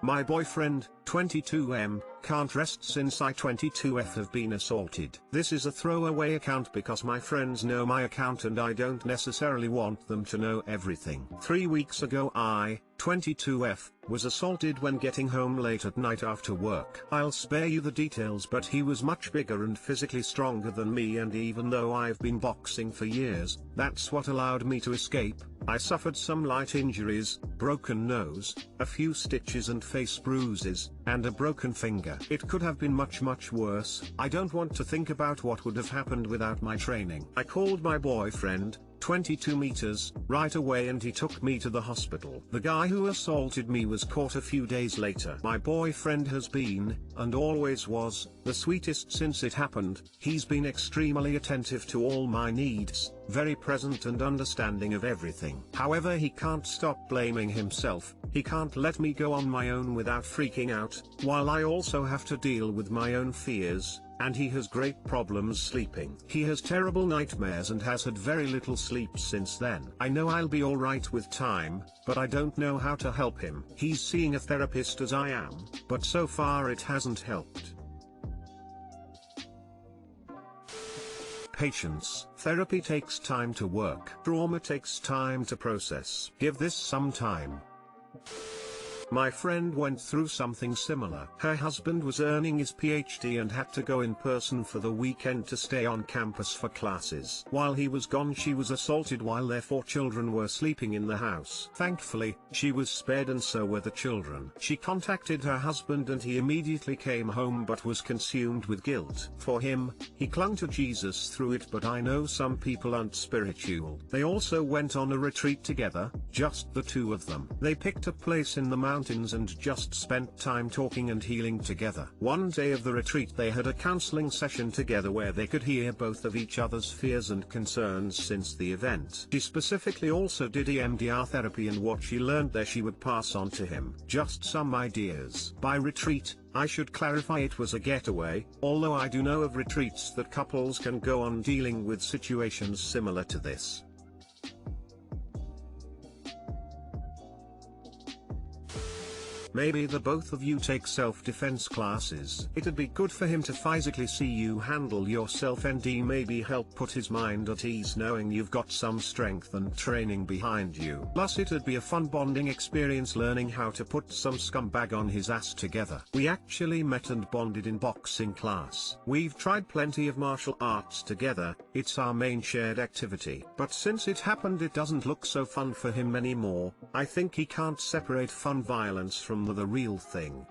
My boyfriend, 22M, can't rest since I 22F have been assaulted. This is a throwaway account because my friends know my account and I don't necessarily want them to know everything. 3 weeks ago I, 22F, was assaulted when getting home late at night after work. I'll spare you the details, but he was much bigger and physically stronger than me, and even though I've been boxing for years, that's what allowed me to escape. I suffered some light injuries, broken nose, a few stitches and face bruises, and a broken finger. It could have been much worse. I don't want to think about what would have happened without my training. I called my boyfriend, 22 meters, right away, and he took me to the hospital. The guy who assaulted me was caught a few days later. My boyfriend has been, and always was, the sweetest since it happened. He's been extremely attentive to all my needs, very present and understanding of everything. However, he can't stop blaming himself. He can't let me go on my own without freaking out, while I also have to deal with my own fears. And he has great problems sleeping. He has terrible nightmares and has had very little sleep since then. I know I'll be alright with time, but I don't know how to help him. He's seeing a therapist as I am, but so far it hasn't helped. Patience. Therapy takes time to work. Trauma takes time to process. Give this some time. My friend went through something similar. Her husband was earning his PhD and had to go in person for the weekend to stay on campus for classes. While he was gone, she was assaulted while their 4 children were sleeping in the house. Thankfully, she was spared and so were the children. She contacted her husband and he immediately came home but was consumed with guilt. For him, he clung to Jesus through it, but I know some people aren't spiritual. They also went on a retreat together, just the 2 of them. They picked a place in the mountains and just spent time talking and healing together. One day of the retreat they had a counseling session together where they could hear both of each other's fears and concerns since the event. She specifically also did EMDR therapy, and what she learned there she would pass on to him. Just some ideas. By retreat, I should clarify it was a getaway, although I do know of retreats that couples can go on dealing with situations similar to this. Maybe the both of you take self-defense classes. It'd be good for him to physically see you handle yourself and maybe help put his mind at ease knowing you've got some strength and training behind you. Plus it'd be a fun bonding experience learning how to put some scumbag on his ass together. We actually met and bonded in boxing class. We've tried plenty of martial arts together, it's our main shared activity. But since it happened it doesn't look so fun for him anymore. I think he can't separate fun violence from the real thing.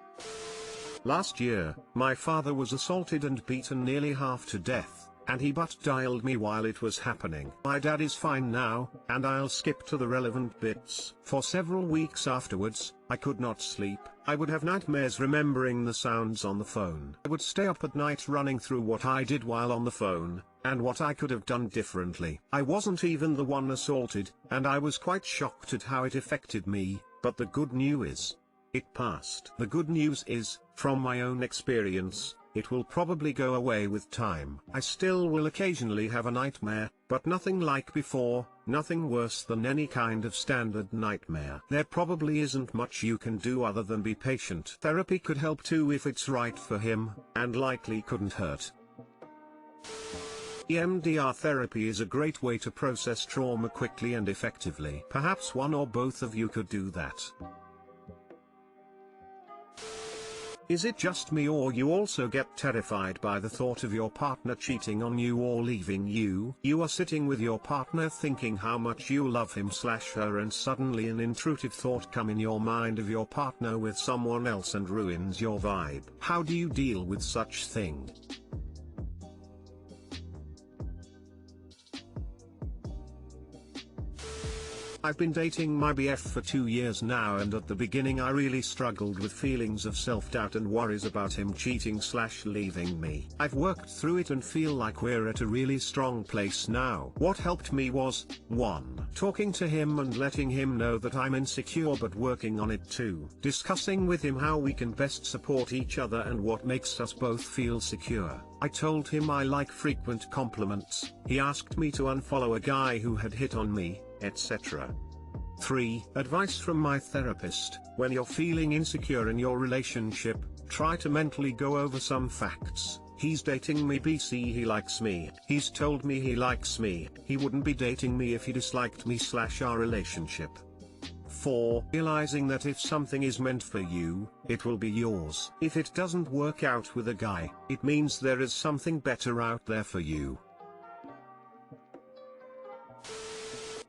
Last year, my father was assaulted and beaten nearly half to death, and he butt dialed me while it was happening. My dad is fine now, and I'll skip to the relevant bits. For several weeks afterwards, I could not sleep. I would have nightmares remembering the sounds on the phone. I would stay up at night running through what I did while on the phone, and what I could have done differently. I wasn't even the one assaulted, and I was quite shocked at how it affected me, but the good news is, it passed. The good news is, from my own experience, it will probably go away with time. I still will occasionally have a nightmare, but nothing like before, nothing worse than any kind of standard nightmare. There probably isn't much you can do other than be patient. Therapy could help too if it's right for him, and likely couldn't hurt. EMDR therapy is a great way to process trauma quickly and effectively. Perhaps one or both of you could do that. Is it just me, or you also get terrified by the thought of your partner cheating on you or leaving you? You are sitting with your partner thinking how much you love him/her, and suddenly an intrusive thought comes in your mind of your partner with someone else and ruins your vibe. How do you deal with such thing? I've been dating my BF for 2 years now, and at the beginning I really struggled with feelings of self-doubt and worries about him cheating/leaving me. I've worked through it and feel like we're at a really strong place now. What helped me was, 1. Talking to him and letting him know that I'm insecure but working on it. 2. Discussing with him how we can best support each other and what makes us both feel secure. I told him I like frequent compliments, he asked me to unfollow a guy who had hit on me, etc. 3. Advice from my therapist: when you're feeling insecure in your relationship, try to mentally go over some facts. He's dating me BC he likes me. He's told me he likes me. He wouldn't be dating me if he disliked me / our relationship. 4. Realizing that if something is meant for you, it will be yours. If it doesn't work out with a guy, it means there is something better out there for you.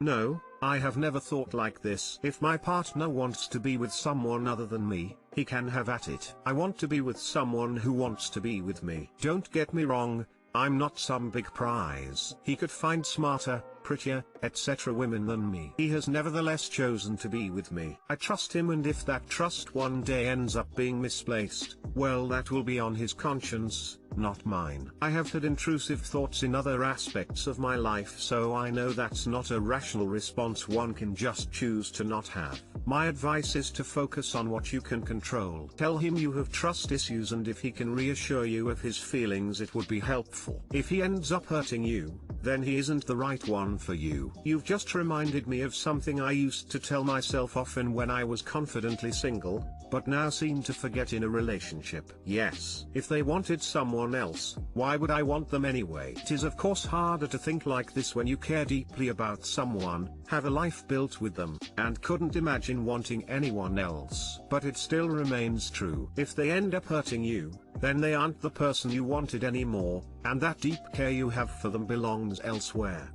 No, I have never thought like this. If my partner wants to be with someone other than me, he can have at it. I want to be with someone who wants to be with me. Don't get me wrong, I'm not some big prize. He could find smarter, prettier, etc. women than me. He has nevertheless chosen to be with me. I trust him, and if that trust one day ends up being misplaced, well, that will be on his conscience, not mine. I have had intrusive thoughts in other aspects of my life, so I know that's not a rational response one can just choose to not have. My advice is to focus on what you can control. Tell him you have trust issues, and if he can reassure you of his feelings, it would be helpful. If he ends up hurting you, then he isn't the right one for you. You've just reminded me of something I used to tell myself often when I was confidently single, but now seem to forget in a relationship. Yes, if they wanted someone else, why would I want them anyway? It is of course harder to think like this when you care deeply about someone, have a life built with them, and couldn't imagine wanting anyone else. But it still remains true. If they end up hurting you, then they aren't the person you wanted anymore, and that deep care you have for them belongs elsewhere.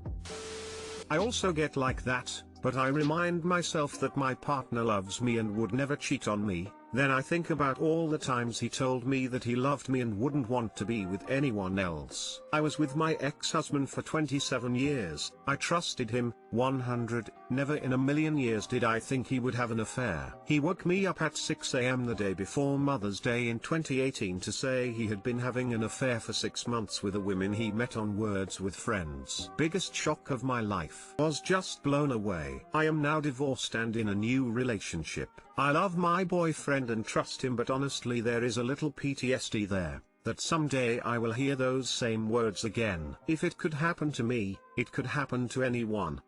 I also get like that, but I remind myself that my partner loves me and would never cheat on me. Then I think about all the times he told me that he loved me and wouldn't want to be with anyone else. I was with my ex-husband for 27 years. I trusted him, 100, never in a million years did I think he would have an affair. He woke me up at 6 a.m. the day before Mother's Day in 2018 to say he had been having an affair for 6 months with a woman he met on Words with Friends. Biggest shock of my life. Was just blown away. I am now divorced and in a new relationship. I love my boyfriend and trust him, but honestly there is a little PTSD there, that someday I will hear those same words again. If it could happen to me, it could happen to anyone.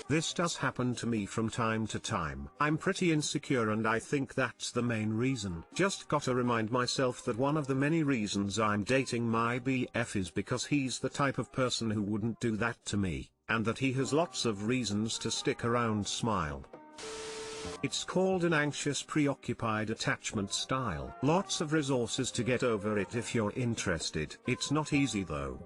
This does happen to me from time to time. I'm pretty insecure and I think that's the main reason. Just gotta remind myself that one of the many reasons I'm dating my BF is because he's the type of person who wouldn't do that to me, and that he has lots of reasons to stick around. Smile. It's called an anxious preoccupied attachment style. Lots of resources to get over it if you're interested. It's not easy though.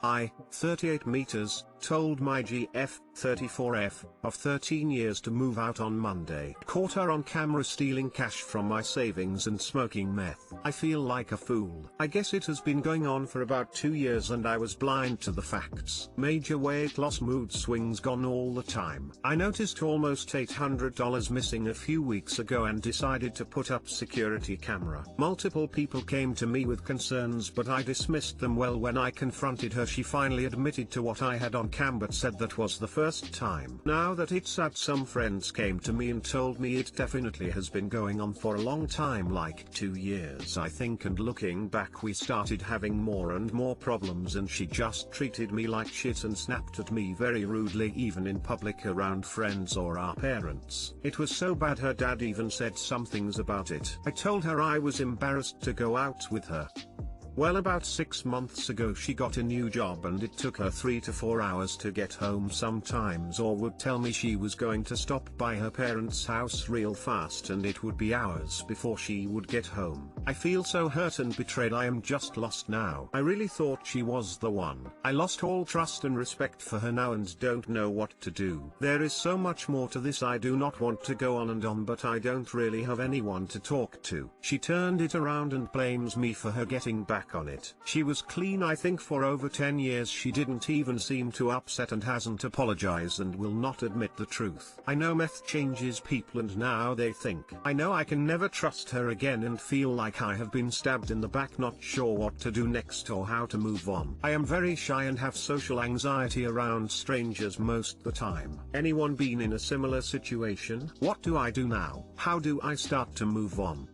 I, 38 meters, told my GF, 34F, of 13 years to move out on Monday. Caught her on camera stealing cash from my savings and smoking meth. I feel like a fool. I guess it has been going on for about 2 years and I was blind to the facts. Major weight loss, mood swings, gone all the time. I noticed almost $800 missing a few weeks ago and decided to put up security camera. Multiple people came to me with concerns, but I dismissed them well. When I confronted her, she finally admitted to what I had on cam, but said that was the first time. Now that it's sad, some friends came to me and told me it definitely has been going on for a long time, like 2 years I think, and looking back we started having more and more problems, and she just treated me like shit and snapped at me very rudely, even in public around friends or our parents. It was so bad her dad even said some things about it. I told her I was embarrassed to go out with her. Well, about 6 months ago she got a new job and it took her 3 to 4 hours to get home sometimes, or would tell me she was going to stop by her parents' house real fast and it would be hours before she would get home. I feel so hurt and betrayed. I am just lost now. I really thought she was the one. I lost all trust and respect for her now and don't know what to do. There is so much more to this. I do not want to go on and on, but I don't really have anyone to talk to. She turned it around and blames me for her getting back on it. She was clean I think for over 10 years. She didn't even seem too upset and hasn't apologized and will not admit the truth. I know meth changes people and now they think. I know I can never trust her again and feel like I have been stabbed in the back, not sure what to do next or how to move on. I am very shy and have social anxiety around strangers most the time. Anyone been in a similar situation? What do I do now? How do I start to move on?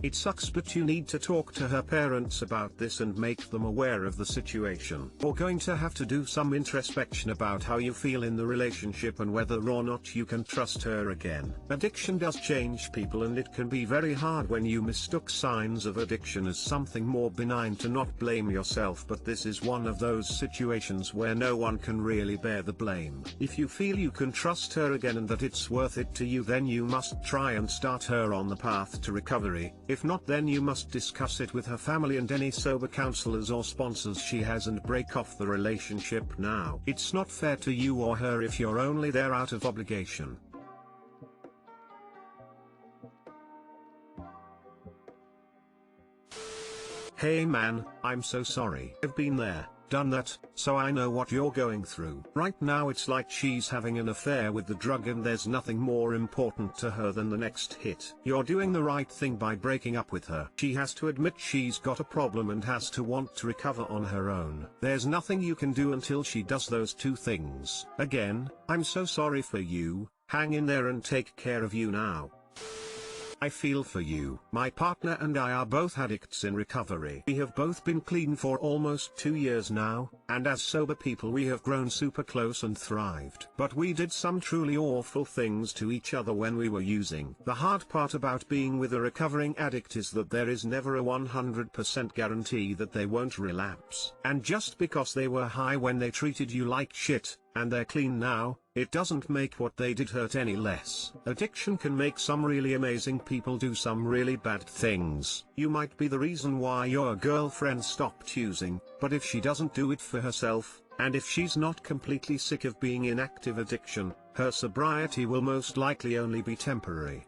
It sucks, but you need to talk to her parents about this and make them aware of the situation. You're going to have to do some introspection about how you feel in the relationship and whether or not you can trust her again. Addiction does change people, and it can be very hard when you mistook signs of addiction as something more benign to not blame yourself, but this is one of those situations where no one can really bear the blame. If you feel you can trust her again and that it's worth it to you, then you must try and start her on the path to recovery. If not, then you must discuss it with her family and any sober counselors or sponsors she has and break off the relationship now. It's not fair to you or her if you're only there out of obligation. Hey man, I'm so sorry. I've been there, done that, so I know what you're going through. Right now it's like she's having an affair with the drug and there's nothing more important to her than the next hit. You're doing the right thing by breaking up with her. She has to admit she's got a problem and has to want to recover on her own. There's nothing you can do until she does those two things. Again, I'm so sorry for you. Hang in there and take care of you now. I feel for you. My partner and I are both addicts in recovery. We have both been clean for almost 2 years now, and as sober people we have grown super close and thrived. But we did some truly awful things to each other when we were using. The hard part about being with a recovering addict is that there is never a 100% guarantee that they won't relapse. And just because they were high when they treated you like shit, and they're clean now, it doesn't make what they did hurt any less. Addiction can make some really amazing people do some really bad things. You might be the reason why your girlfriend stopped using, but if she doesn't do it for herself, and if she's not completely sick of being in active addiction, her sobriety will most likely only be temporary.